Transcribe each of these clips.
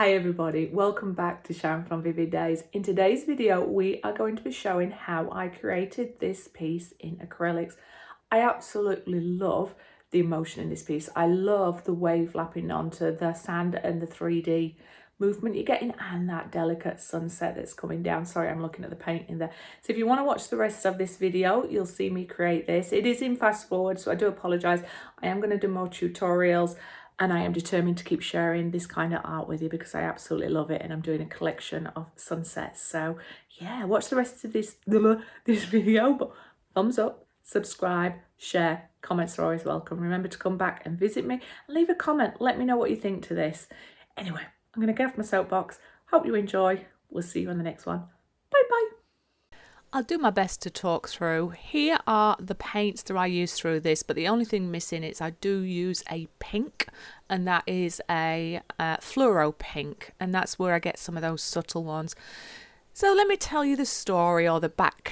Hi everybody, welcome back to Sharon from Vivid Days. In today's video, we are going to be showing how I created this piece in acrylics. I absolutely love the emotion in this piece. I love the wave lapping onto the sand and the 3D movement you're getting and that delicate sunset that's coming down. Sorry, I'm looking at the paint in there. So if you want to watch the rest of this video, you'll see me create this. It is in fast forward, so I do apologize. I am going to do more tutorials. And I am determined to keep sharing this kind of art with you because I absolutely love it, and I'm doing a collection of sunsets. So yeah, watch the rest of this video. But thumbs up, subscribe, share, comments are always welcome. Remember to come back and visit me and leave a comment. Let me know what you think to this. Anyway, I'm going to get off my soapbox. Hope you enjoy. We'll see you on the next one. Bye bye. I'll do my best to talk through. Here are the paints that I use through this, but the only thing missing is I do use a pink, and that is a fluoro pink, and that's where I get some of those subtle ones. So let me tell you the story or the back.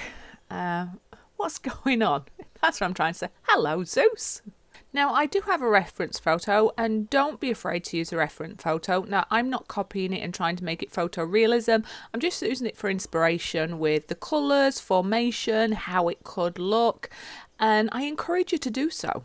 What's going on? That's what I'm trying to say. Hello, Zeus. Now, I do have a reference photo, and don't be afraid to use a reference photo. Now, I'm not copying it and trying to make it photorealism. I'm just using it for inspiration with the colours, formation, how it could look, and I encourage you to do so.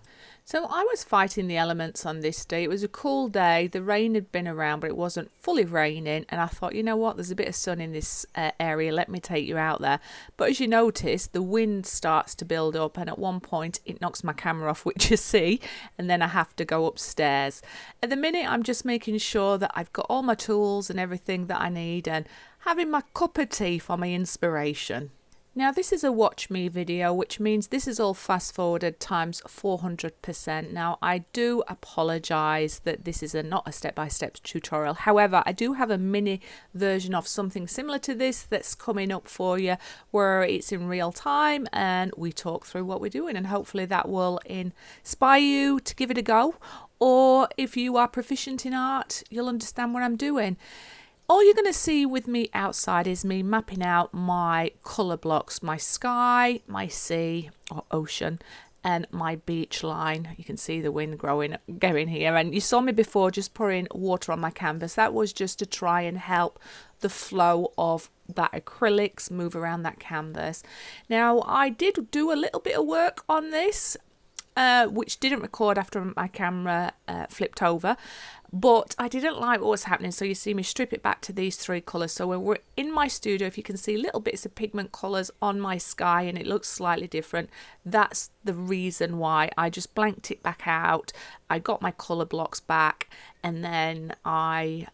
So I was fighting the elements on this day. It was a cool day. The rain had been around, but it wasn't fully raining. And I thought, you know what, there's a bit of sun in this area. Let me take you out there. But as you notice, the wind starts to build up. And at one point, it knocks my camera off, which you see. And then I have to go upstairs. At the minute, I'm just making sure that I've got all my tools and everything that I need. And having my cup of tea for my inspiration. Now this is a watch me video, which means this is all fast forwarded times 400%. Now I do apologise that this is not a step-by-step tutorial. However, I do have a mini version of something similar to this that's coming up for you, where it's in real time and we talk through what we're doing, and hopefully that will inspire you to give it a go. Or if you are proficient in art, you'll understand what I'm doing. All you're going to see with me outside is me mapping out my colour blocks, my sky, my sea or ocean, and my beach line. You can see the wind going here, and you saw me before just pouring water on my canvas. That was just to try and help the flow of that acrylics move around that canvas. Now I did do a little bit of work on this, which didn't record after my camera flipped over. But I didn't like what was happening, so you see me strip it back to these three colours. So when we're in my studio, if you can see little bits of pigment colours on my sky and it looks slightly different, that's the reason why. I just blanked it back out. I got my colour blocks back, and then I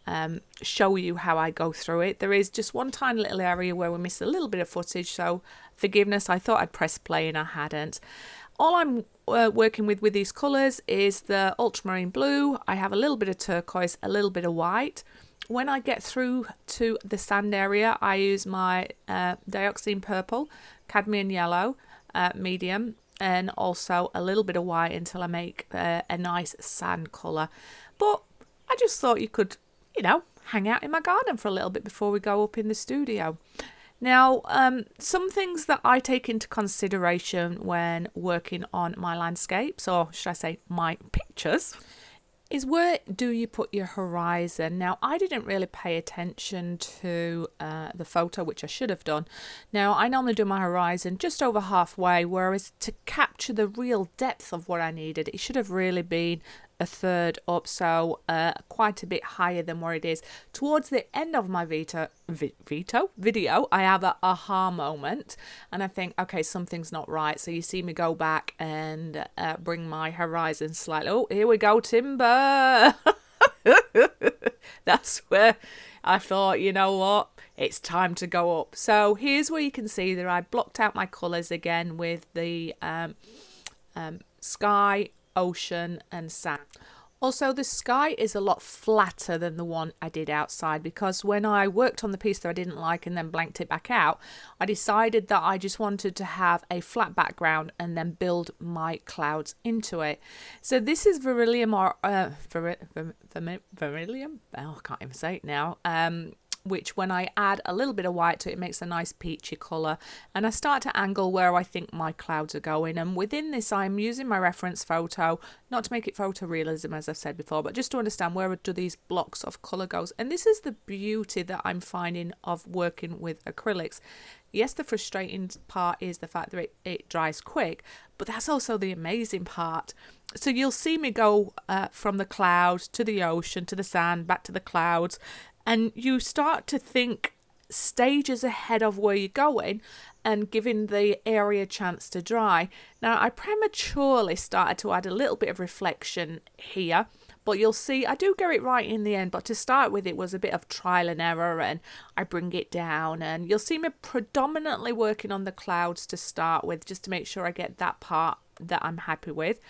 show you how I go through it. There is just one tiny little area where we missed a little bit of footage, so forgiveness. I thought I'd press play and I hadn't. All I'm working with these colours is the ultramarine blue. I have a little bit of turquoise, a little bit of white. When I get through to the sand area, I use my dioxazine purple, cadmium yellow, medium, and also a little bit of white until I make a nice sand colour. But I just thought you could, hang out in my garden for a little bit before we go up in the studio. Now, some things that I take into consideration when working on my landscapes, or should I say my pictures, is where do you put your horizon? Now, I didn't really pay attention to the photo, which I should have done. Now, I normally do my horizon just over halfway, whereas to capture the real depth of what I needed, it should have really been a third up, so quite a bit higher than where it is. Towards the end of my video, I have an aha moment, and I think, okay, something's not right. So you see me go back and bring my horizon slightly. Oh, here we go, timber. That's where I thought, you know what, it's time to go up. So here's where you can see that I blocked out my colours again with the sky, ocean and sand. Also, the sky is a lot flatter than the one I did outside, because when I worked on the piece that I didn't like and then blanked it back out, I decided that I just wanted to have a flat background and then build my clouds into it. So this is Vermilion, or Vermilion, oh, I can't even say it now, which when I add a little bit of white to it, it makes a nice peachy colour. And I start to angle where I think my clouds are going. And within this, I'm using my reference photo, not to make it photorealism, as I've said before, but just to understand where do these blocks of colour goes. And this is the beauty that I'm finding of working with acrylics. Yes, the frustrating part is the fact that it dries quick, but that's also the amazing part. So you'll see me go from the clouds to the ocean, to the sand, back to the clouds, and you start to think stages ahead of where you're going and giving the area a chance to dry. Now, I prematurely started to add a little bit of reflection here, but you'll see I do get it right in the end. But to start with, it was a bit of trial and error, and I bring it down, and you'll see me predominantly working on the clouds to start with, just to make sure I get that part that I'm happy with.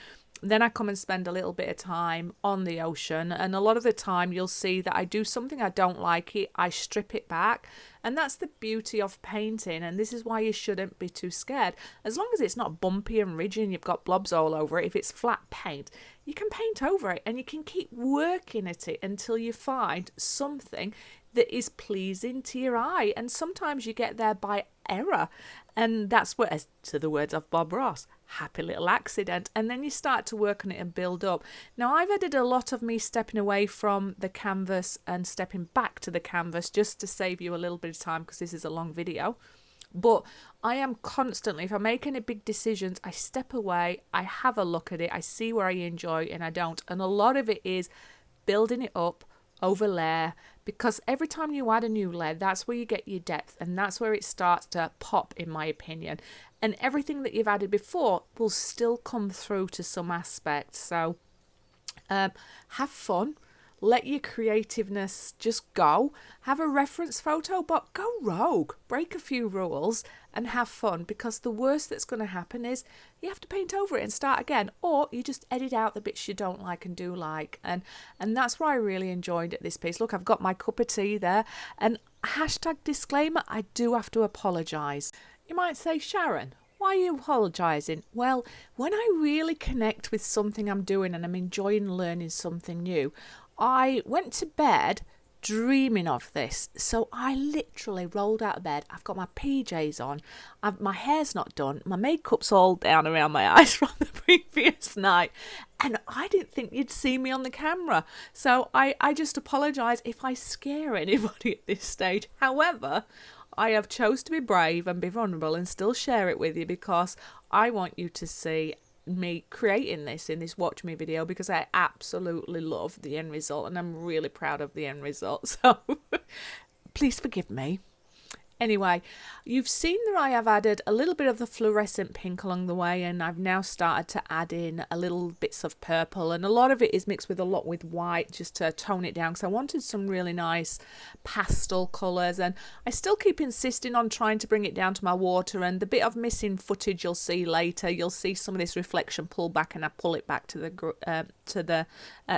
Then I come and spend a little bit of time on the ocean, and a lot of the time you'll see that I do something I don't like it, I strip it back, and that's the beauty of painting. And this is why you shouldn't be too scared. As long as it's not bumpy and ridgy and you've got blobs all over it, if it's flat paint, you can paint over it and you can keep working at it until you find something that is pleasing to your eye. And sometimes you get there by error, and that's what, as to the words of Bob Ross, happy little accident. And then you start to work on it and build up. Now, I've added a lot of me stepping away from the canvas and stepping back to the canvas just to save you a little bit of time, because this is a long video. But I am constantly, if I make any big decisions, I step away, I have a look at it, I see where I enjoy and I don't. And a lot of it is building it up over layer, because every time you add a new layer, that's where you get your depth, and that's where it starts to pop, in my opinion. And everything that you've added before will still come through to some aspect. So have fun. Let your creativeness just go. Have a reference photo, but go rogue. Break a few rules and have fun, because the worst that's going to happen is you have to paint over it and start again, or you just edit out the bits you don't like and do like. And that's what I really enjoyed at this piece. Look, I've got my cup of tea there. And hashtag disclaimer, I do have to apologise. You might say, Sharon, why are you apologising? Well, when I really connect with something I'm doing and I'm enjoying learning something new, I went to bed dreaming of this. So I literally rolled out of bed. I've got my PJs on. My hair's not done. My makeup's all down around my eyes from the previous night. And I didn't think you'd see me on the camera. So I just apologise if I scare anybody at this stage. However, I have chose to be brave and be vulnerable and still share it with you, because I want you to see me creating this in this watch me video, because I absolutely love the end result and I'm really proud of the end result. So please forgive me. Anyway, you've seen that I have added a little bit of the fluorescent pink along the way, and I've now started to add in a little bits of purple, and a lot of it is mixed with a lot with white just to tone it down, because I wanted some really nice pastel colours. And I still keep insisting on trying to bring it down to my water, and the bit of missing footage you'll see later, you'll see some of this reflection pull back and I pull it back to the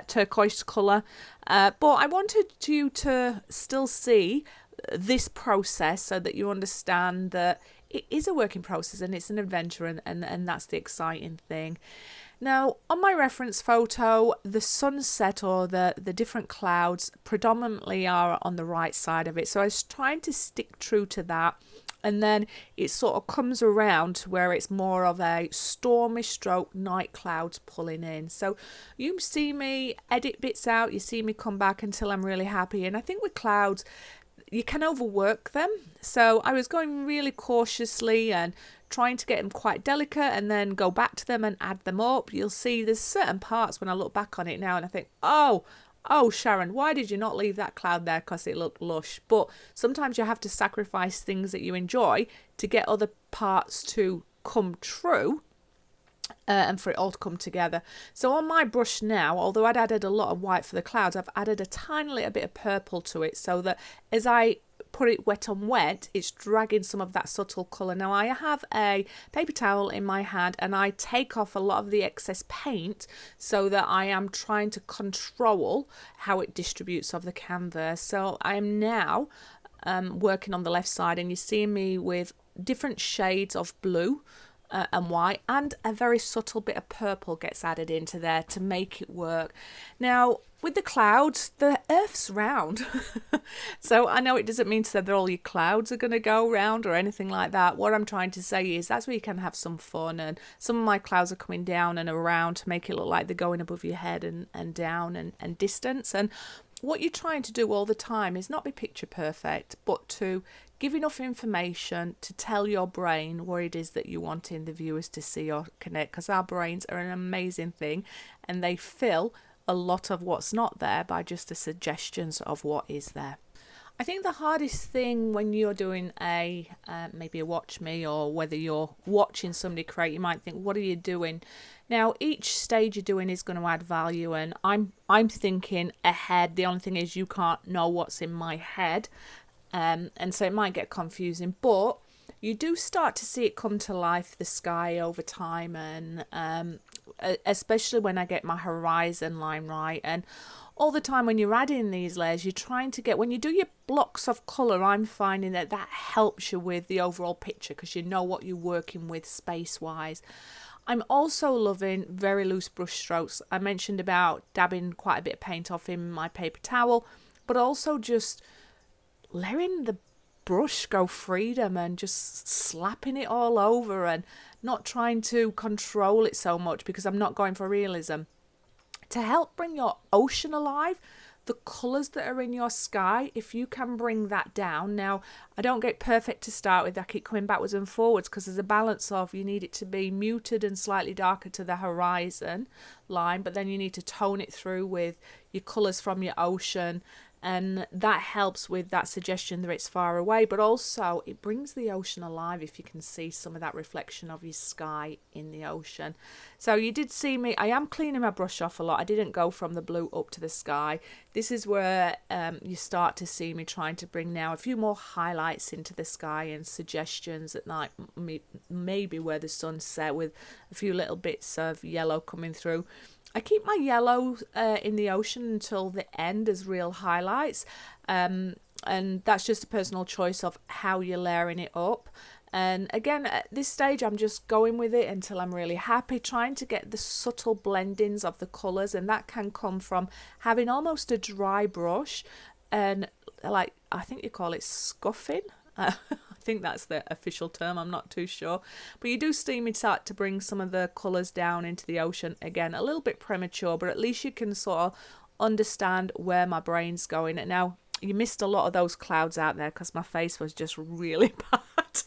turquoise colour. But I wanted you to still see this process so that you understand that it is a working process and it's an adventure, and that's the exciting thing. Now, on my reference photo, the sunset or the different clouds predominantly are on the right side of it, so I was trying to stick true to that. And then it sort of comes around to where it's more of a stormy stroke night clouds pulling in. So you see me edit bits out, you see me come back until I'm really happy. And I think with clouds, you can overwork them. So I was going really cautiously and trying to get them quite delicate, and then go back to them and add them up. You'll see there's certain parts when I look back on it now and I think, oh Sharon, why did you not leave that cloud there, because it looked lush? But sometimes you have to sacrifice things that you enjoy to get other parts to come true. And for it all to come together. So on my brush now, although I'd added a lot of white for the clouds, I've added a tiny little bit of purple to it, so that as I put it wet on wet, it's dragging some of that subtle colour. Now I have a paper towel in my hand and I take off a lot of the excess paint, so that I am trying to control how it distributes of the canvas. So I am now working on the left side, and you see me with different shades of blue. and white, and a very subtle bit of purple gets added into there to make it work. Now, with the clouds, the Earth's round. So I know it doesn't mean to say that all your clouds are going to go round or anything like that. What I'm trying to say is that's where you can have some fun, and some of my clouds are coming down and around to make it look like they're going above your head and down and distance. And what you're trying to do all the time is not be picture perfect, but to give enough information to tell your brain what it is that you're wanting the viewers to see or connect, because our brains are an amazing thing and they fill a lot of what's not there by just the suggestions of what is there. I think the hardest thing when you're doing a maybe a watch me, or whether you're watching somebody create, you might think, what are you doing? Now, each stage you're doing is going to add value, and I'm thinking ahead. The only thing is you can't know what's in my head, and so it might get confusing, but you do start to see it come to life, the sky, over time, and especially when I get my horizon line right. And all the time when you're adding these layers, you're trying to get, when you do your blocks of colour, I'm finding that helps you with the overall picture because you know what you're working with space wise. I'm also loving very loose brush strokes. I mentioned about dabbing quite a bit of paint off in my paper towel, but also just letting the brush go freedom and just slapping it all over and not trying to control it so much because I'm not going for realism. To help bring your ocean alive, the colours that are in your sky, if you can bring that down. Now, I don't get perfect to start with. I keep coming backwards and forwards because there's a balance of you need it to be muted and slightly darker to the horizon line, but then you need to tone it through with your colours from your ocean. And that helps with that suggestion that it's far away, but also it brings the ocean alive if you can see some of that reflection of your sky in the ocean. So you did see me, I am cleaning my brush off a lot. I didn't go from the blue up to the sky. This is where you start to see me trying to bring now a few more highlights into the sky and suggestions at night, maybe where the sun's set with a few little bits of yellow coming through. I keep my yellow in the ocean until the end as real highlights, and that's just a personal choice of how you're layering it up. And again, at this stage, I'm just going with it until I'm really happy, trying to get the subtle blendings of the colours, and that can come from having almost a dry brush and, like, I think you call it scuffing. I think that's the official term, I'm not too sure. But you do see me start to bring some of the colours down into the ocean. Again, a little bit premature, but at least you can sort of understand where my brain's going. And now, you missed a lot of those clouds out there because my face was just really bad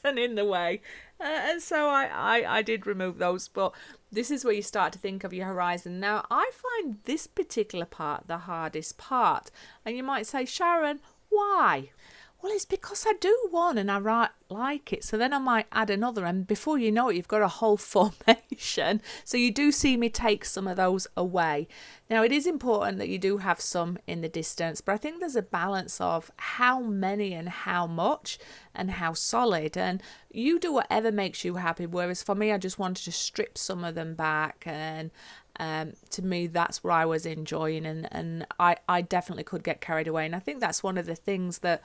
and in the way. And so I did remove those. But this is where you start to think of your horizon. Now, I find this particular part the hardest part. And you might say, Sharon, why? Well, it's because I do one and I like it. So then I might add another, and before you know it, you've got a whole formation. So you do see me take some of those away. Now, it is important that you do have some in the distance, but I think there's a balance of how many and how much and how solid. And you do whatever makes you happy. Whereas for me, I just wanted to strip some of them back, and to me, that's where I was enjoying, and I definitely could get carried away. And I think that's one of the things that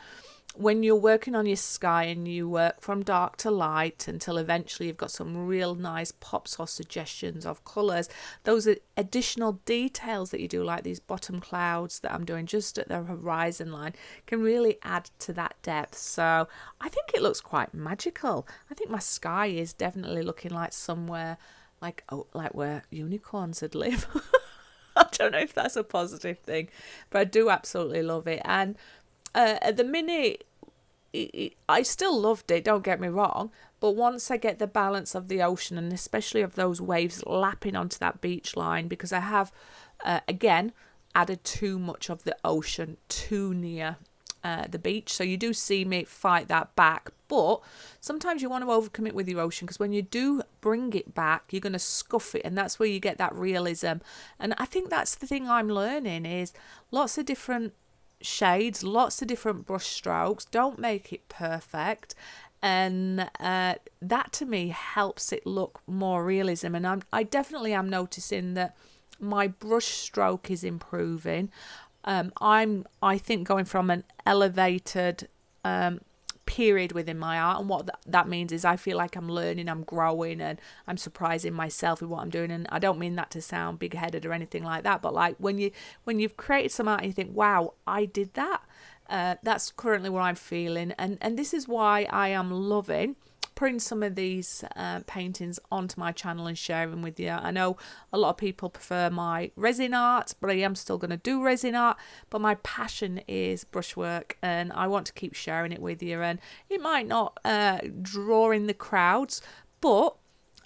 when you're working on your sky and you work from dark to light until eventually you've got some real nice pops or suggestions of colours, those additional details that you do, like these bottom clouds that I'm doing just at the horizon line, can really add to that depth. So I think it looks quite magical. I think my sky is definitely looking like somewhere like where unicorns would live. I don't know if that's a positive thing, but I do absolutely love it. And at the minute, I still loved it, don't get me wrong, but once I get the balance of the ocean and especially of those waves lapping onto that beach line, because I have, again, added too much of the ocean too near the beach. So you do see me fight that back, but sometimes you want to overcommit with your ocean, because when you do bring it back, you're going to scuff it, and that's where you get that realism. And I think that's the thing I'm learning, is lots of different shades, lots of different brush strokes. Don't make it perfect, and that to me helps it look more realism. And I definitely am noticing that my brush stroke is improving. I think going from an elevated period within my art, and what that means is I feel like I'm learning, I'm growing, and I'm surprising myself with what I'm doing. And I don't mean that to sound big-headed or anything like that, but like when you've created some art and you think, wow, I did that, that's currently what I'm feeling. And this is why I am loving putting some of these paintings onto my channel and sharing with you. I know a lot of people prefer my resin art, but I am still going to do resin art. But my passion is brushwork, and I want to keep sharing it with you. And it might not draw in the crowds, but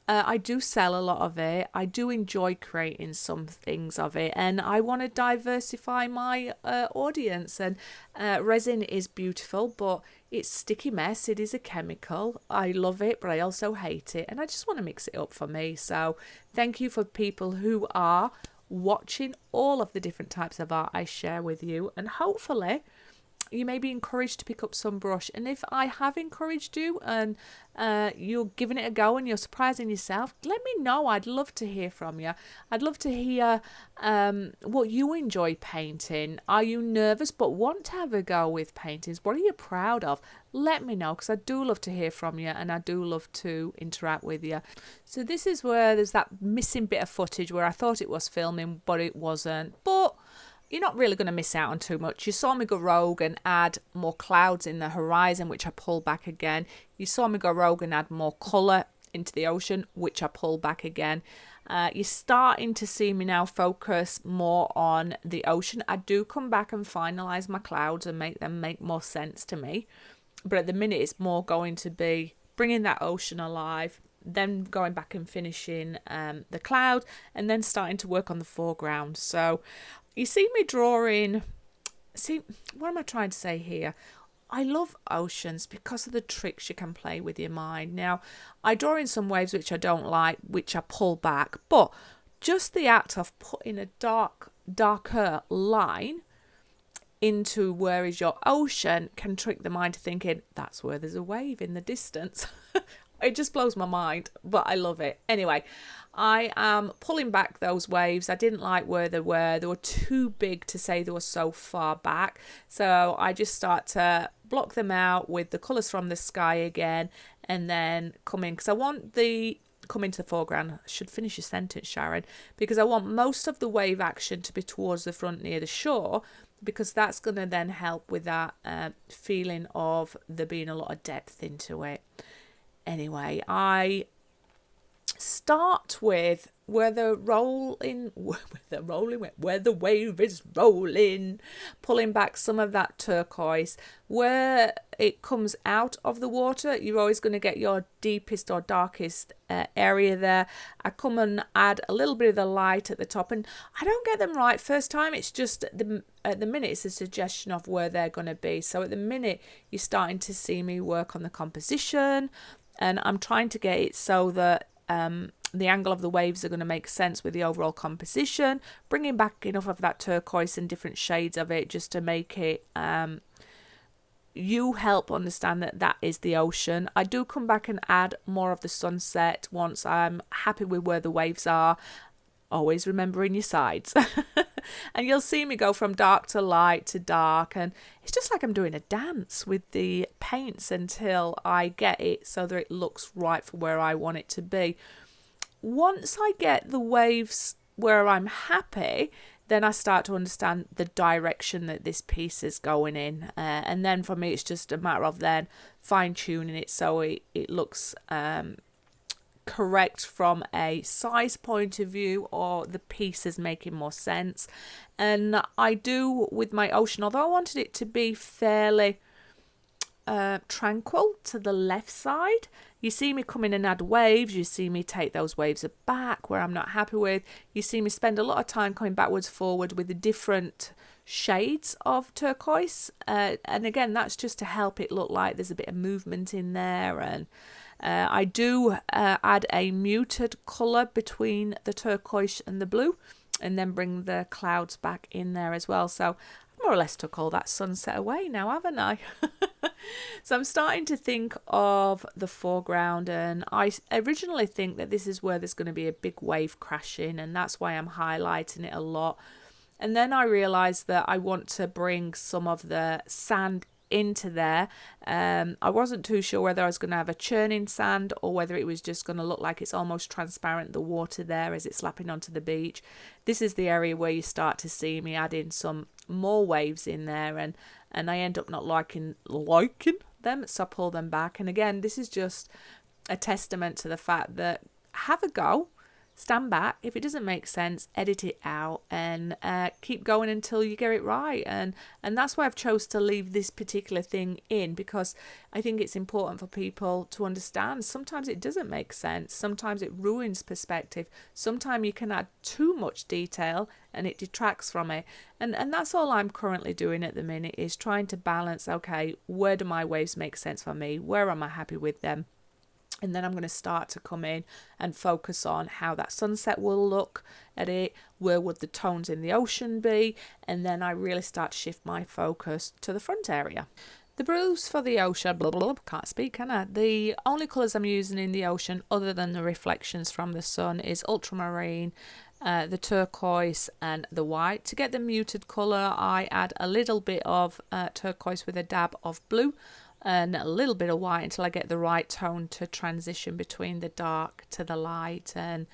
I do sell a lot of it. I do enjoy creating some things of it, and I want to diversify my audience. And resin is beautiful, but it's sticky mess. It is a chemical. I love it, but I also hate it, and I just want to mix it up for me. So thank you for people who are watching all of the different types of art I share with you, and hopefully you may be encouraged to pick up some brush. And if I have encouraged you and you're giving it a go and you're surprising yourself, let me know. I'd love to hear from you. I'd love to hear what you enjoy painting. Are you nervous but want to have a go with paintings? What are you proud of? Let me know, because I do love to hear from you, and I do love to interact with you. So this is where there's that missing bit of footage where I thought it was filming, but it wasn't. But you're not really going to miss out on too much. You saw me go rogue and add more clouds in the horizon, which I pull back again. You saw me go rogue and add more colour into the ocean, which I pull back again. You're starting to see me now focus more on the ocean. I do come back and finalise my clouds and make them make more sense to me. But at the minute, it's more going to be bringing that ocean alive, then going back and finishing the cloud, and then starting to work on the foreground. So you see me drawing, what am I trying to say here? I love oceans because of the tricks you can play with your mind. Now, I draw in some waves which I don't like, which I pull back, but just the act of putting a darker line into where is your ocean can trick the mind to thinking that's where there's a wave in the distance. It just blows my mind, but I love it. Anyway, I am pulling back those waves. I didn't like where they were. They were too big to say they were so far back. So I just start to block them out with the colours from the sky again, and then come in, because I want come into the foreground. I should finish your sentence, Sharon, because I want most of the wave action to be towards the front near the shore, because that's going to then help with that feeling of there being a lot of depth into it. Anyway, I start with where the wave is rolling, pulling back some of that turquoise. Where it comes out of the water, you're always going to get your deepest or darkest area there. I come and add a little bit of the light at the top, and I don't get them right first time. It's just at the minute it's a suggestion of where they're going to be. So at the minute you're starting to see me work on the composition, and I'm trying to get it so that the angle of the waves are going to make sense with the overall composition, bringing back enough of that turquoise and different shades of it just to make it you help understand that that is the ocean. I do come back and add more of the sunset once I'm happy with where the waves are. Always remembering your sides. And you'll see me go from dark to light to dark, and it's just like I'm doing a dance with the paints until I get it so that it looks right for where I want it to be. Once I get the waves where I'm happy, then I start to understand the direction that this piece is going in, and then for me it's just a matter of then fine-tuning it so it looks correct from a size point of view, or the piece is making more sense. And I do with my ocean, although I wanted it to be fairly tranquil to the left side, you see me come in and add waves. You see me take those waves back where I'm not happy with. You see me spend a lot of time coming backwards forward with the different shades of turquoise, and again that's just to help it look like there's a bit of movement in there. And I do add a muted colour between the turquoise and the blue, and then bring the clouds back in there as well. So I've more or less took all that sunset away now, haven't I? So I'm starting to think of the foreground, and I originally think that this is where there's going to be a big wave crashing, and that's why I'm highlighting it a lot. And then I realised that I want to bring some of the sand into there. I wasn't too sure whether I was going to have a churning sand or whether it was just going to look like it's almost transparent, the water there as it's lapping onto the beach. This is the area where you start to see me adding some more waves in there, and I end up not liking them, so I pull them back. And again, this is just a testament to the fact that have a go, stand back. If it doesn't make sense, edit it out, and keep going until you get it right. And that's why I've chose to leave this particular thing in, because I think it's important for people to understand. Sometimes it doesn't make sense. Sometimes it ruins perspective. Sometimes you can add too much detail and it detracts from it. And that's all I'm currently doing at the minute, is trying to balance, okay, where do my waves make sense for me? Where am I happy with them? And then I'm going to start to come in and focus on how that sunset will look at it. Where would the tones in the ocean be? And then I really start to shift my focus to the front area. The bruise for the ocean, can't speak, can I? The only colours I'm using in the ocean, other than the reflections from the sun, is ultramarine, the turquoise and the white. To get the muted colour, I add a little bit of turquoise with a dab of blue and a little bit of white until I get the right tone to transition between the dark to the light. And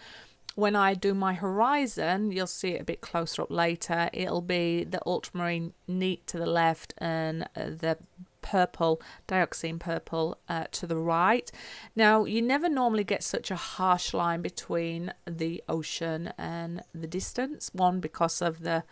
when I do my horizon, you'll see it a bit closer up later, it'll be the ultramarine neat to the left and the purple, dioxine purple, to the right. Now, you never normally get such a harsh line between the ocean and the distance. One, because of the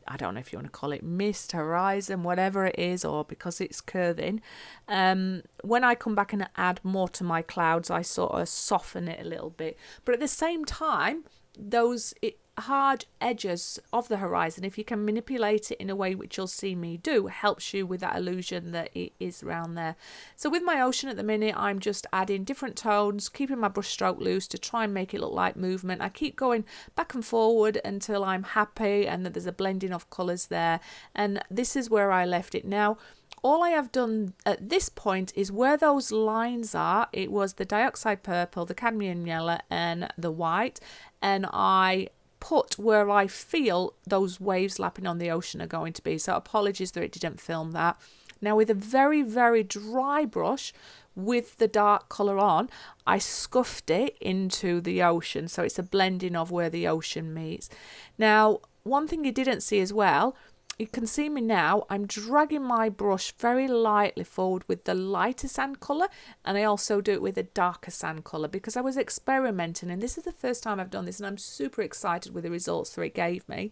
I don't know if you want to call it mist, horizon, whatever it is, or because it's curving. When I come back and add more to my clouds, I sort of soften it a little bit. But at the same time, those hard edges of the horizon, if you can manipulate it in a way which you'll see me do, helps you with that illusion that it is around there. So with my ocean at the minute, I'm just adding different tones, keeping my brush stroke loose to try and make it look like movement. I keep going back and forward until I'm happy and that there's a blending of colours there. And this is where I left it. Now, all I have done at this point is where those lines are, it was the dioxide purple, the cadmium yellow and the white, and I put where I feel those waves lapping on the ocean are going to be. So apologies that it didn't film that. Now with a very, very dry brush with the dark colour on, I scuffed it into the ocean. So it's a blending of where the ocean meets. Now, one thing you didn't see as well, you can see me now, I'm dragging my brush very lightly forward with the lighter sand colour, and I also do it with a darker sand colour because I was experimenting, and this is the first time I've done this, and I'm super excited with the results that it gave me.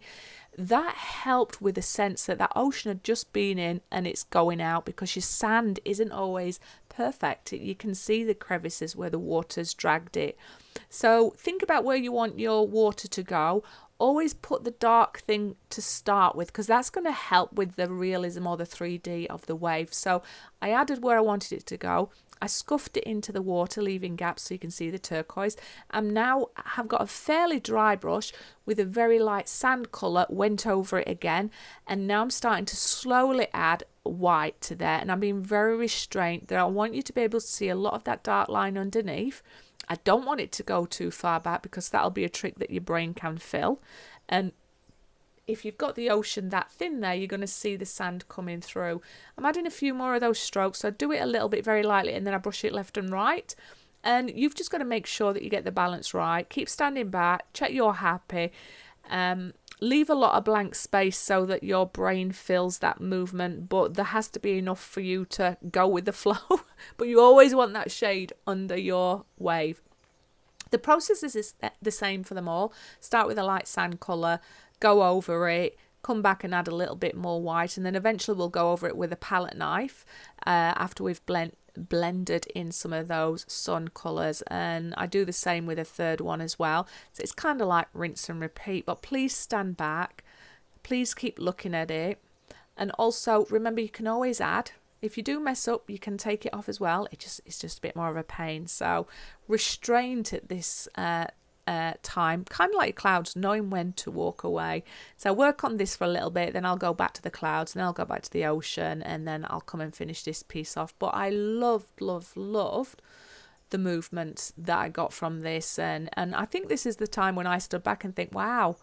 That helped with the sense that that ocean had just been in and it's going out, because your sand isn't always perfect. You can see the crevices where the water's dragged it. So think about where you want your water to go. Always put the dark thing to start with, because that's going to help with the realism or the 3D of the wave. So I added where I wanted it to go. I scuffed it into the water, leaving gaps so you can see the turquoise. And now I've got a fairly dry brush with a very light sand colour, went over it again. And now I'm starting to slowly add white to there. And I'm being very restrained that I want you to be able to see a lot of that dark line underneath. I don't want it to go too far back, because that'll be a trick that your brain can fill. And if you've got the ocean that thin there, you're going to see the sand coming through. I'm adding a few more of those strokes, so I do it a little bit very lightly and then I brush it left and right. And you've just got to make sure that you get the balance right. Keep standing back, check you're happy. Leave a lot of blank space so that your brain fills that movement, but there has to be enough for you to go with the flow. But you always want that shade under your wave. The process is the same for them all. Start with a light sand colour, go over it, come back and add a little bit more white, and then eventually we'll go over it with a palette knife after we've blended in some of those sun colours. And I do the same with a third one as well. So it's kind of like rinse and repeat, but please stand back. Please keep looking at it. And also remember, you can always add. If you do mess up, you can take it off as well. It's just a bit more of a pain. So restraint at this time, kind of like clouds, knowing when to walk away. So work on this for a little bit, then I'll go back to the clouds, then I'll go back to the ocean, and then I'll come and finish this piece off. But I loved the movement that I got from this, and I think this is the time when I stood back and think, wow,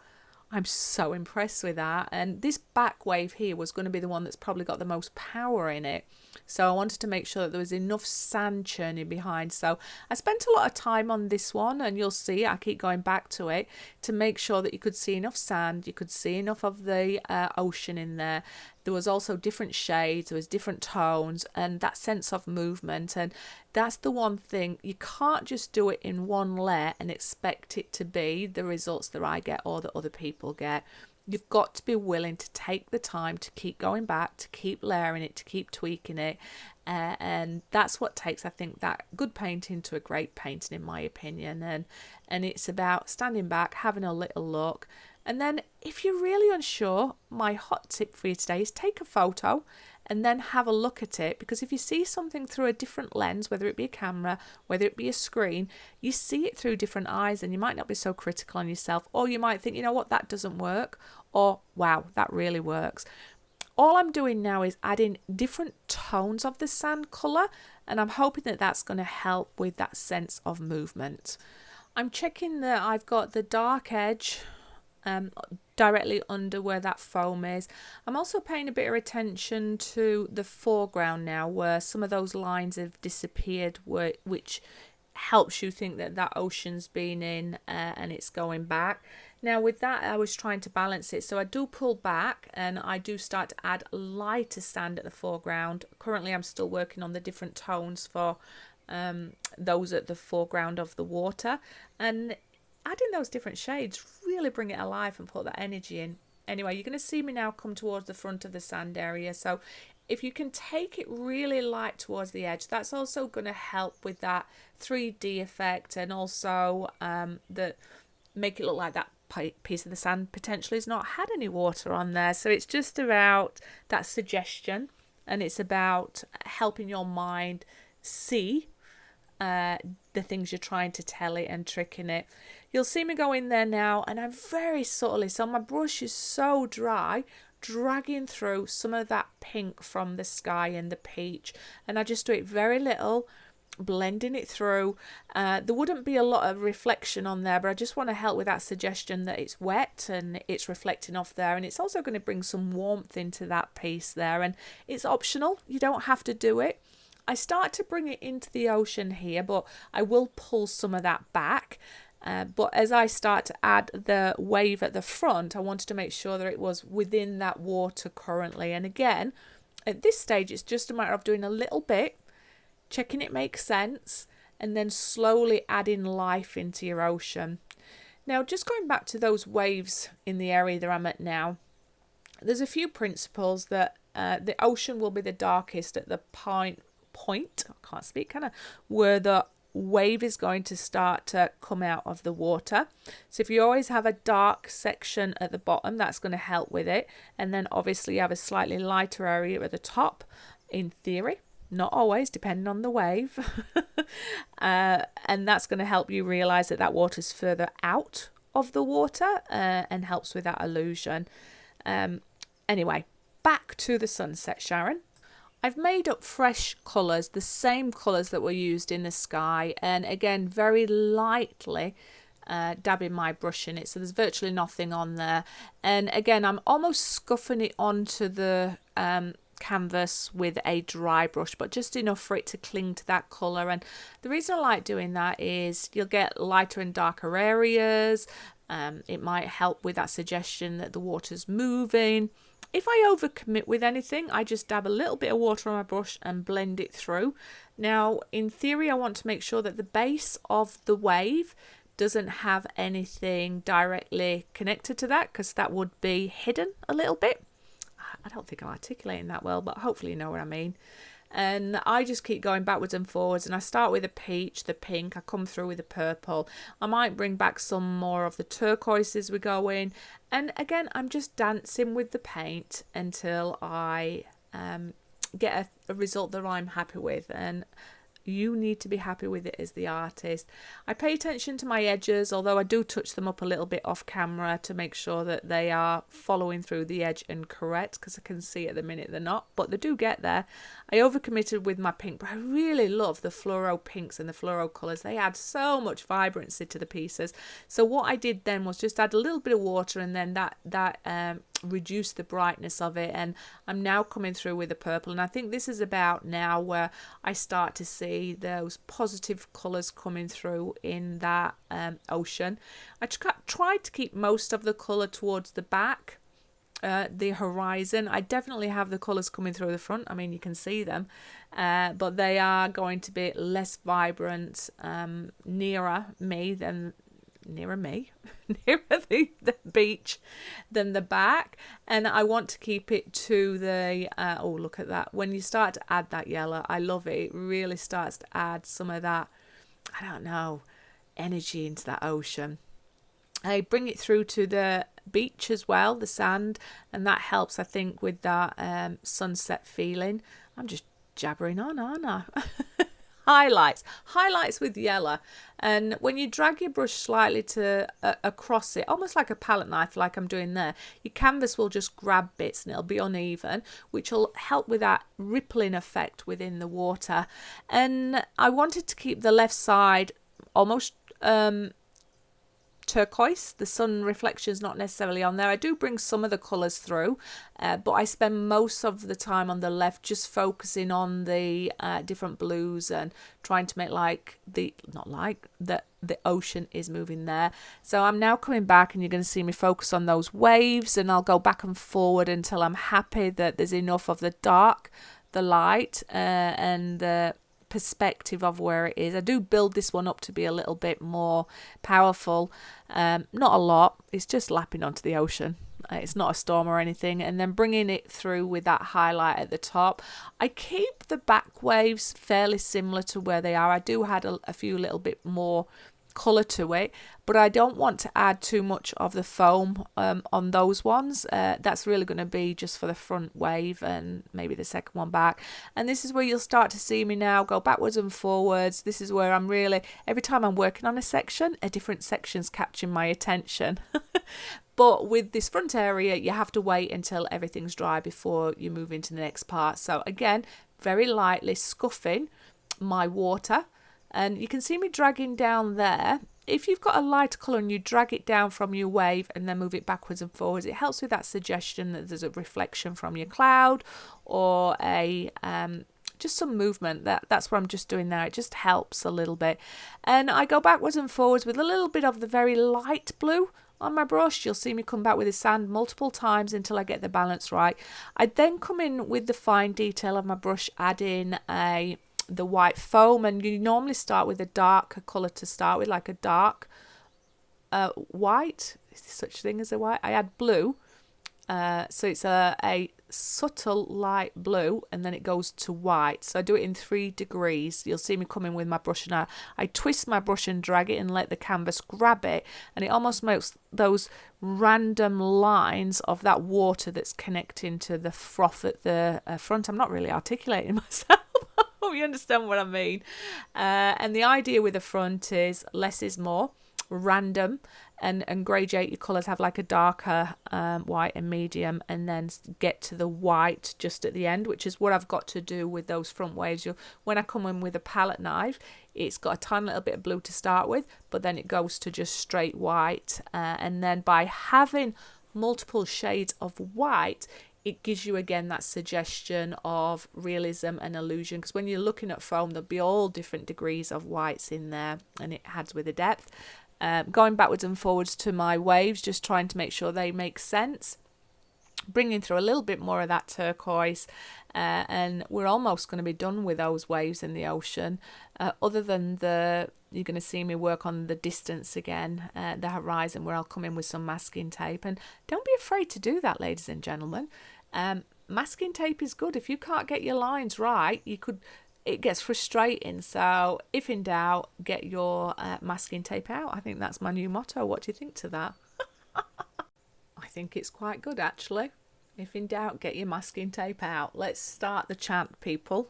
I'm so impressed with that. And this back wave here was going to be the one that's probably got the most power in it. So I wanted to make sure that there was enough sand churning behind. So I spent a lot of time on this one, and you'll see I keep going back to it to make sure that you could see enough sand, you could see enough of the ocean in there. There was also different shades, there was different tones, and that sense of movement. And that's the one thing, you can't just do it in one layer and expect it to be the results that I get or that other people get. You've got to be willing to take the time to keep going back, to keep layering it, to keep tweaking it. And that's what takes, I think, that good painting to a great painting, in my opinion. And it's about standing back, having a little look. And then if you're really unsure, my hot tip for you today is take a photo and then have a look at it, because if you see something through a different lens, whether it be a camera, whether it be a screen, you see it through different eyes and you might not be so critical on yourself, or you might think, you know what, that doesn't work, or wow, that really works. All I'm doing now is adding different tones of the sand colour, and I'm hoping that that's going to help with that sense of movement. I'm checking that I've got the dark edge directly under where that foam is. I'm also paying a bit of attention to the foreground now, where some of those lines have disappeared, which helps you think that that ocean's been in and it's going back. Now with that, I was trying to balance it, so I do pull back and I do start to add lighter sand at the foreground. Currently I'm still working on the different tones for those at the foreground of the water, and adding those different shades really bring it alive and put that energy in. Anyway, you're going to see me now come towards the front of the sand area, so if you can take it really light towards the edge, that's also going to help with that 3D effect, and also make it look like that piece of the sand potentially has not had any water on there. So it's just about that suggestion, and it's about helping your mind see the things you're trying to tell it and tricking it. You'll see me go in there now, and I'm very subtly, so my brush is so dry, dragging through some of that pink from the sky and the peach, and I just do it very little, blending it through. There wouldn't be a lot of reflection on there, but I just want to help with that suggestion that it's wet and it's reflecting off there, and it's also going to bring some warmth into that piece there, and it's optional, you don't have to do it. I start to bring it into the ocean here, but I will pull some of that back. But as I start to add the wave at the front, I wanted to make sure that it was within that water currently. And again, at this stage, it's just a matter of doing a little bit, checking it makes sense, and then slowly adding life into your ocean. Now, just going back to those waves in the area that I'm at now, there's a few principles that the ocean will be the darkest at the point, I can't speak, where the wave is going to start to come out of the water. So if you always have a dark section at the bottom, that's going to help with it. And then obviously you have a slightly lighter area at the top, in theory. Not always, depending on the wave. And that's going to help you realise that that water's further out of the water and helps with that illusion. Anyway, back to the sunset, Sharon. I've made up fresh colours, the same colours that were used in the sky, and again very lightly dabbing my brush in it, so there's virtually nothing on there. And again, I'm almost scuffing it onto the canvas with a dry brush, but just enough for it to cling to that colour. And the reason I like doing that is you'll get lighter and darker areas. It might help with that suggestion that the water's moving. If I overcommit with anything, I just dab a little bit of water on my brush and blend it through. Now, in theory, I want to make sure that the base of the wave doesn't have anything directly connected to that, because that would be hidden a little bit. I don't think I'm articulating that well, but hopefully you know what I mean. And I just keep going backwards and forwards, and I start with the peach, the pink, I come through with the purple. I might bring back some more of the turquoise as we go in, and again I'm just dancing with the paint until I get a result that I'm happy with. And You need to be happy with it as the artist. I pay attention to my edges, although I do touch them up a little bit off camera to make sure that they are following through the edge and correct, because I can see at the minute they're not, but they do get there. I overcommitted with my pink, but I really love the fluoro pinks and the fluoro colours. They add so much vibrancy to the pieces. So what I did then was just add a little bit of water, and then that reduce the brightness of it, and I'm now coming through with the purple, and I think this is about now where I start to see those positive colours coming through in that ocean. I tried to keep most of the colour towards the back, the horizon. I definitely have the colours coming through the front, I mean you can see them, but they are going to be less vibrant nearer the beach than the back, and I want to keep it to the oh, look at that. When you start to add that yellow, I love it. It really starts to add some of that, I don't know, energy into that ocean. I bring it through to the beach as well, the sand, and that helps, I think, with that sunset feeling. I'm just jabbering on, aren't I? Highlights with yellow, and when you drag your brush slightly to across it, almost like a palette knife, like I'm doing there, your canvas will just grab bits and it'll be uneven, which will help with that rippling effect within the water. And I wanted to keep the left side almost turquoise. The sun reflection is not necessarily on there. I do bring some of the colours through, but I spend most of the time on the left just focusing on the different blues and trying to make the ocean is moving there. So I'm now coming back, and you're going to see me focus on those waves, and I'll go back and forward until I'm happy that there's enough of the dark, the light, and the perspective of where it is. I do build this one up to be a little bit more powerful, not a lot, it's just lapping onto the ocean, it's not a storm or anything, and then bringing it through with that highlight at the top. I keep the back waves fairly similar to where they are. I do add a few little bit more colour to it, but I don't want to add too much of the foam on those ones. That's really going to be just for the front wave and maybe the second one back. And this is where you'll start to see me now go backwards and forwards. This is where I'm really, every time I'm working on a section, a different section's catching my attention. But with this front area, you have to wait until everything's dry before you move into the next part. So again, very lightly scuffing my water. And you can see me dragging down there. If you've got a lighter colour and you drag it down from your wave and then move it backwards and forwards, it helps with that suggestion that there's a reflection from your cloud or a just some movement. That's what I'm just doing there. It just helps a little bit. And I go backwards and forwards with a little bit of the very light blue on my brush. You'll see me come back with the sand multiple times until I get the balance right. I then come in with the fine detail of my brush, add in the white foam, and you normally start with a darker colour to start with, like a dark white. Is there such a thing as a white? I add blue, so it's a subtle light blue, and then it goes to white. So I do it in 3 degrees. You'll see me come in with my brush, and I twist my brush and drag it and let the canvas grab it, and it almost makes those random lines of that water that's connecting to the froth at the front. I'm not really articulating myself. Oh, you understand what I mean. And the idea with the front is less is more, random, and gradiate your colours, have like a darker white and medium, and then get to the white just at the end, which is what I've got to do with those front waves. When I come in with a palette knife, it's got a tiny little bit of blue to start with, but then it goes to just straight white, and then by having multiple shades of white, it gives you again that suggestion of realism and illusion, because when you're looking at foam, there'll be all different degrees of whites in there, and it adds with the depth. Going backwards and forwards to my waves, just trying to make sure they make sense, bringing through a little bit more of that turquoise, and we're almost going to be done with those waves in the ocean, other than you're going to see me work on the distance again, the horizon, where I'll come in with some masking tape. And don't be afraid to do that, ladies and gentlemen. Masking tape is good. If you can't get your lines right, it gets frustrating. So if in doubt, get your masking tape out. I think that's my new motto. What do you think to that? I think it's quite good, actually. If in doubt, get your masking tape out. Let's start the chant, people.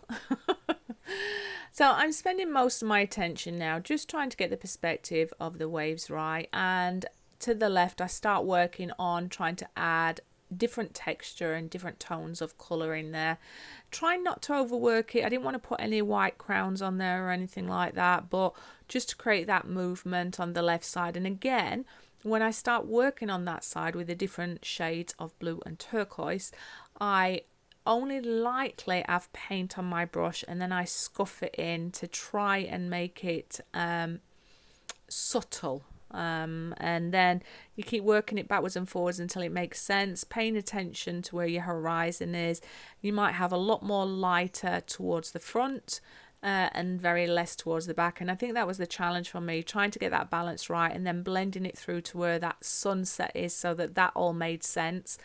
So I'm spending most of my attention now just trying to get the perspective of the waves right. And to the left, I start working on trying to add different texture and different tones of colour in there. Trying not to overwork it. I didn't want to put any white crowns on there or anything like that, but just to create that movement on the left side. And again, when I start working on that side with the different shades of blue and turquoise, I only lightly have paint on my brush, and then I scuff it in to try and make it subtle. And then you keep working it backwards and forwards until it makes sense, paying attention to where your horizon is. You might have a lot more lighter towards the front and very less towards the back, and I think that was the challenge for me, trying to get that balance right and then blending it through to where that sunset is so that that all made sense,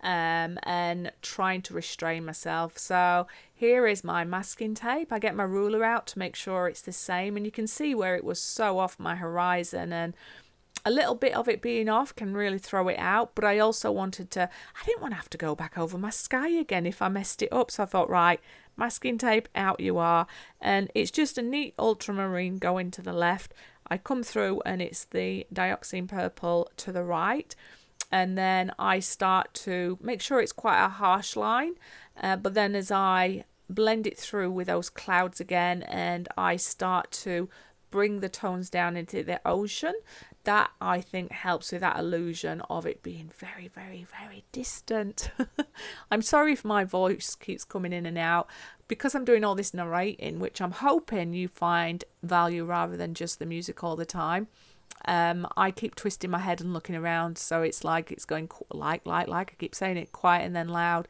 and trying to restrain myself. So here is my masking tape. I get my ruler out to make sure it's the same, and you can see where it was so off my horizon, and a little bit of it being off can really throw it out. But I also wanted to, I didn't want to have to go back over my sky again if I messed it up. So I thought, right, masking tape, out you are. And it's just a neat ultramarine going to the left. I come through and it's the dioxine purple to the right. And then I start to make sure it's quite a harsh line. But then as I blend it through with those clouds again, and I start to bring the tones down into the ocean, that I think helps with that illusion of it being very, very, very distant. I'm sorry if my voice keeps coming in and out because I'm doing all this narrating, which I'm hoping you find value rather than just the music all the time. I keep twisting my head and looking around, so it's like it's going like I keep saying it, quiet and then loud.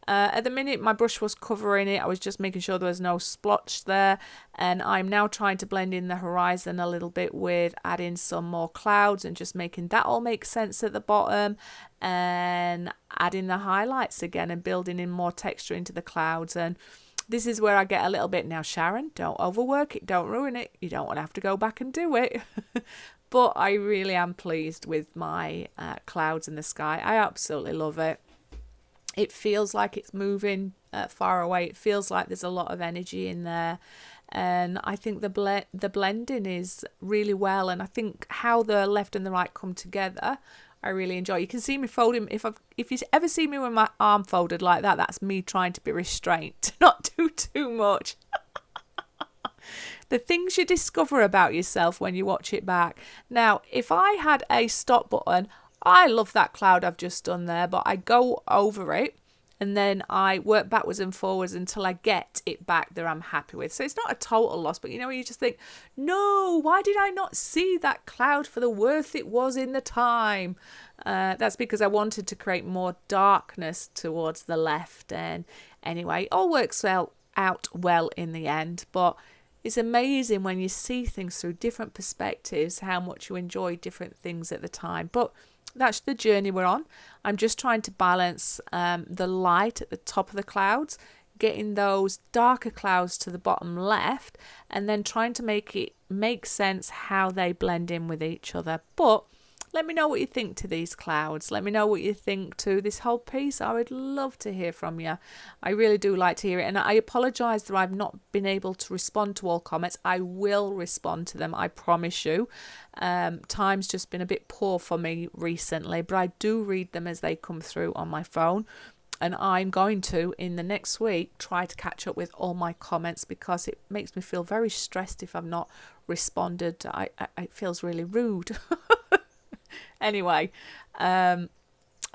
At the minute my brush was covering it, I was just making sure there was no splotch there, and I'm now trying to blend in the horizon a little bit with adding some more clouds and just making that all make sense at the bottom, and adding the highlights again and building in more texture into the clouds. And this is where I get a little bit, now Sharon, don't overwork it, don't ruin it, you don't want to have to go back and do it. But I really am pleased with my clouds in the sky. I absolutely love it. It feels like it's moving far away. It feels like there's a lot of energy in there. And I think the blending is really well. And I think how the left and the right come together, I really enjoy. You can see me folding. If you ever see me with my arm folded like that, that's me trying to be restrained, to not do too much. The things you discover about yourself when you watch it back. Now, if I had a stop button, I love that cloud I've just done there, but I go over it and then I work backwards and forwards until I get it back that I'm happy with. So it's not a total loss, but you know, you just think, no, why did I not see that cloud for the worth it was in the time? That's because I wanted to create more darkness towards the left. And anyway, it all works out well in the end, but it's amazing when you see things through different perspectives, how much you enjoy different things at the time. But that's the journey we're on. I'm just trying to balance the light at the top of the clouds, getting those darker clouds to the bottom left, and then trying to make it make sense how they blend in with each other. But let me know what you think to these clouds. Let me know what you think to this whole piece. I would love to hear from you. I really do like to hear it. And I apologise that I've not been able to respond to all comments. I will respond to them, I promise you. Time's just been a bit poor for me recently, but I do read them as they come through on my phone. And I'm going to, in the next week, try to catch up with all my comments, because it makes me feel very stressed if I've not responded. It feels really rude. Anyway, I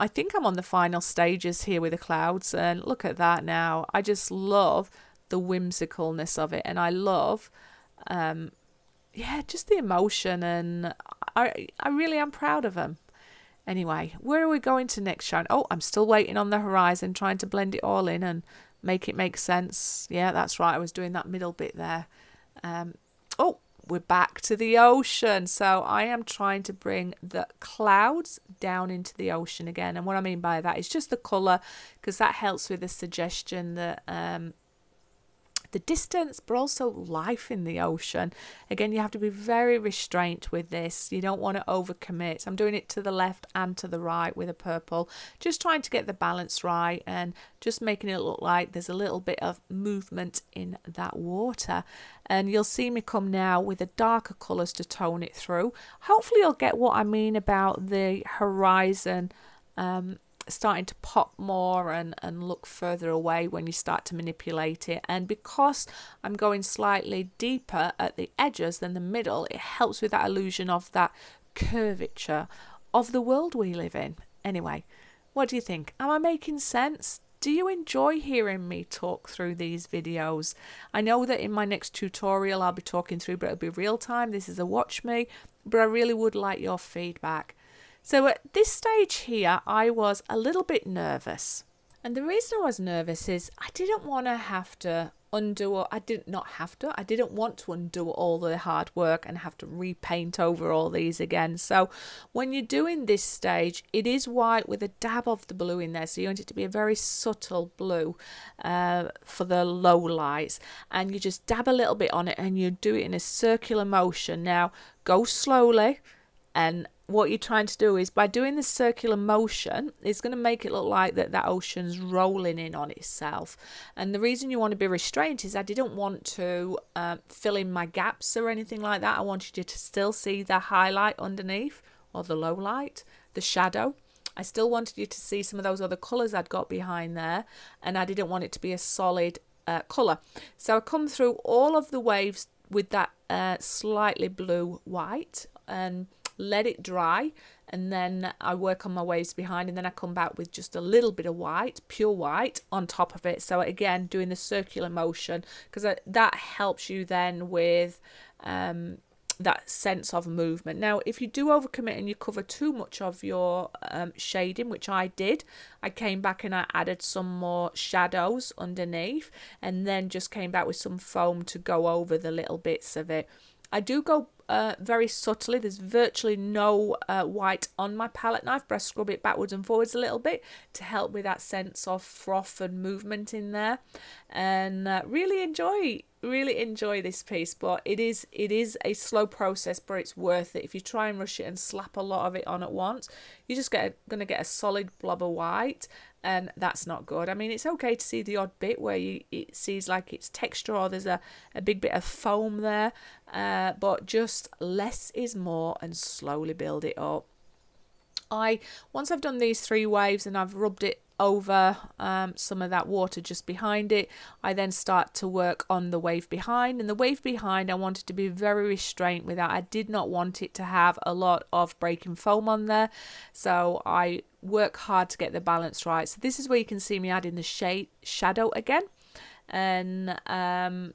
think I'm on the final stages here with the clouds, and look at that now. I just love the whimsicalness of it, and I love just the emotion, and I really am proud of them. Anyway, where are we going to next, Sharon? Oh, I'm still waiting on the horizon, trying to blend it all in and make it make sense. Yeah, that's right, I was doing that middle bit there. We're back to the ocean. So I am trying to bring the clouds down into the ocean again. And what I mean by that is just the colour, because that helps with the suggestion that the the distance, but also life in the ocean. Again, you have to be very restrained with this. You don't want to overcommit. I'm doing it to the left and to the right with a purple, just trying to get the balance right and just making it look like there's a little bit of movement in that water. And you'll see me come now with the darker colours to tone it through. Hopefully you'll get what I mean about the horizon starting to pop more and look further away when you start to manipulate it. And because I'm going slightly deeper at the edges than the middle, it helps with that illusion of that curvature of the world we live in. Anyway, what do you think? Am I making sense? Do you enjoy hearing me talk through these videos? I know that in my next tutorial I'll be talking through, but it'll be real time. This is a watch me, but I really would like your feedback. So at this stage here, I was a little bit nervous. And the reason I was nervous is I didn't want to have to undo, or I didn't want to undo all the hard work and have to repaint over all these again. So when you're doing this stage, it is white with a dab of the blue in there. So you want it to be a very subtle blue for the low lights. And you just dab a little bit on it and you do it in a circular motion. Now go slowly, and what you're trying to do is by doing this circular motion, it's going to make it look like that ocean's rolling in on itself. And the reason you want to be restrained is I didn't want to fill in my gaps or anything like that. I wanted you to still see the highlight underneath, or the low light, the shadow. I still wanted you to see some of those other colours I'd got behind there, and I didn't want it to be a solid colour. So I come through all of the waves with that slightly blue white and let it dry, and then I work on my waves behind, and then I come back with just a little bit of white, pure white on top of it. So again, doing the circular motion, because that helps you then with that sense of movement. Now if you do overcommit and you cover too much of your shading, which I did, I came back and I added some more shadows underneath, and then just came back with some foam to go over the little bits of it. I do go very subtly. There's virtually no white on my palette knife, but I scrub it backwards and forwards a little bit to help with that sense of froth and movement in there. And really enjoy this piece. But it is a slow process, but it's worth it. If you try and rush it and slap a lot of it on at once, you're just going to get a solid blob of white, and that's not good. I mean, it's okay to see the odd bit where it sees like it's texture or there's a big bit of foam there, but just less is more, and slowly build it up. Once I've done these 3 waves and I've rubbed it over some of that water just behind it, I then start to work on the wave behind. And the wave behind, I wanted to be very restrained with that. I did not want it to have a lot of breaking foam on there, so I work hard to get the balance right. So this is where you can see me adding the shadow again, and I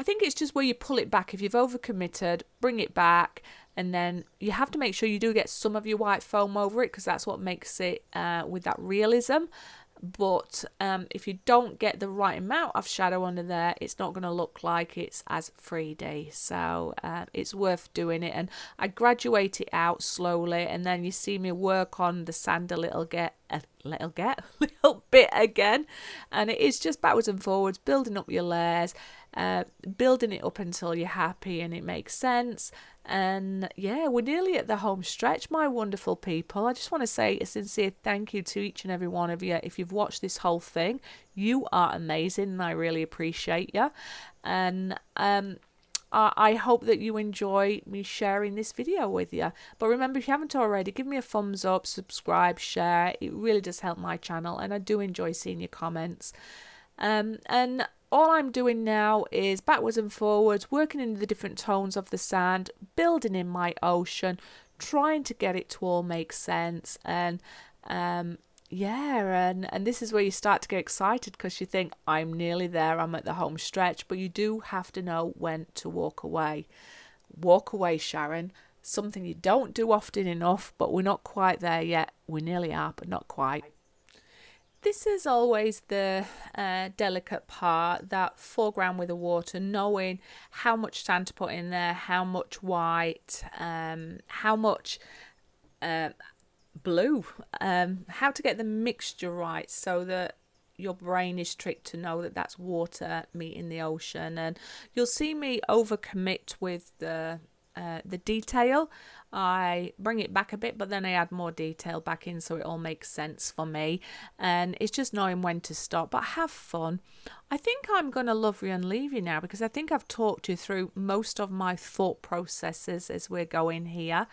think it's just where you pull it back. If you've overcommitted, bring it back, and then you have to make sure you do get some of your white foam over it, because that's what makes it with that realism. But if you don't get the right amount of shadow under there, it's not going to look like it's as 3D. So it's worth doing it, and I graduate it out slowly, and then you see me work on the sand a little bit again, and it is just backwards and forwards, building up your layers, building it up until you're happy and it makes sense. And yeah, we're nearly at the home stretch, my wonderful people. I just want to say a sincere thank you to each and every one of you. If you've watched this whole thing, you are amazing, and I really appreciate you. And I hope that you enjoy me sharing this video with you. But remember, if you haven't already, give me a thumbs up, subscribe, share. It really does help my channel, and I do enjoy seeing your comments. And all I'm doing now is backwards and forwards, working in the different tones of the sand, building in my ocean, trying to get it to all make sense. And yeah, and this is where you start to get excited, because you think, I'm nearly there, I'm at the home stretch. But you do have to know when to walk away. Walk away, Sharon. Something you don't do often enough, but we're not quite there yet. We nearly are, but not quite. This is always the delicate part, that foreground with the water, knowing how much sand to put in there, how much white, how much blue, how to get the mixture right, so that your brain is tricked to know that that's water meeting the ocean. And you'll see me overcommit with the detail. I bring it back a bit, but then I add more detail back in so it all makes sense for me. And it's just knowing when to stop, but have fun. I think I'm going to love you and leave you now, because I think I've talked you through most of my thought processes as we're going here.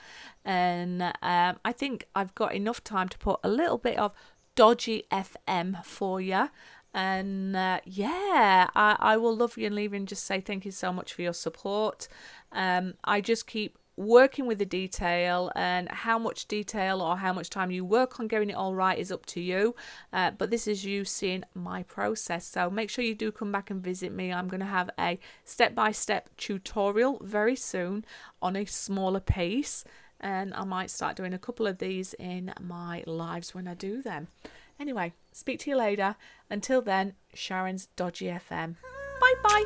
And I think I've got enough time to put a little bit of dodgy FM for you. And yeah, I will love you and leave you and just say thank you so much for your support. I just keep working with the detail, and how much detail or how much time you work on getting it all right is up to you. But this is you seeing my process. So make sure you do come back and visit me. I'm going to have a step-by-step tutorial very soon on a smaller piece. And I might start doing a couple of these in my lives when I do them. Anyway, speak to you later. Until then, Sharon's Dodgy FM. Bye bye.